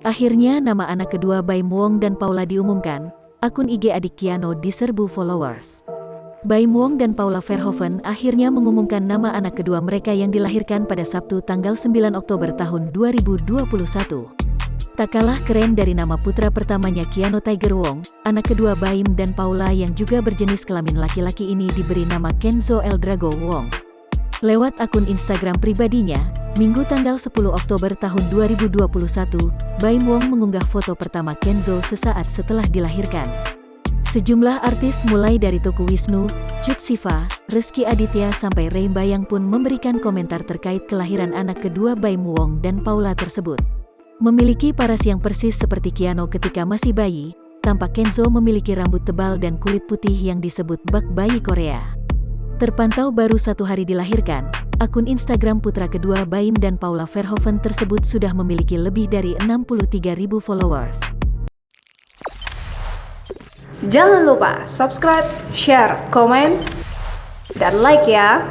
Akhirnya nama anak kedua Baim Wong dan Paula diumumkan, akun IG adik Keanu diserbu followers. Baim Wong dan Paula Verhoeven akhirnya mengumumkan nama anak kedua mereka yang dilahirkan pada Sabtu tanggal 9 Oktober tahun 2021. Tak kalah keren dari nama putra pertamanya Keanu Tiger Wong, anak kedua Baim dan Paula yang juga berjenis kelamin laki-laki ini diberi nama Kenzo El Drago Wong. Lewat akun Instagram pribadinya, Minggu tanggal 10 Oktober tahun 2021, Baim Wong mengunggah foto pertama Kenzo sesaat setelah dilahirkan. Sejumlah artis mulai dari Teuku Wisnu, Cut Siva, Rizky Aditya sampai Ray Bayang pun memberikan komentar terkait kelahiran anak kedua Baim Wong dan Paula tersebut. Memiliki paras yang persis seperti Keanu ketika masih bayi, tampak Kenzo memiliki rambut tebal dan kulit putih yang disebut bak bayi Korea. Terpantau baru 1 hari dilahirkan, akun Instagram putra kedua Baim dan Paula Verhoeven tersebut sudah memiliki lebih dari 63.000 followers. Jangan lupa subscribe, share, komen, dan like ya!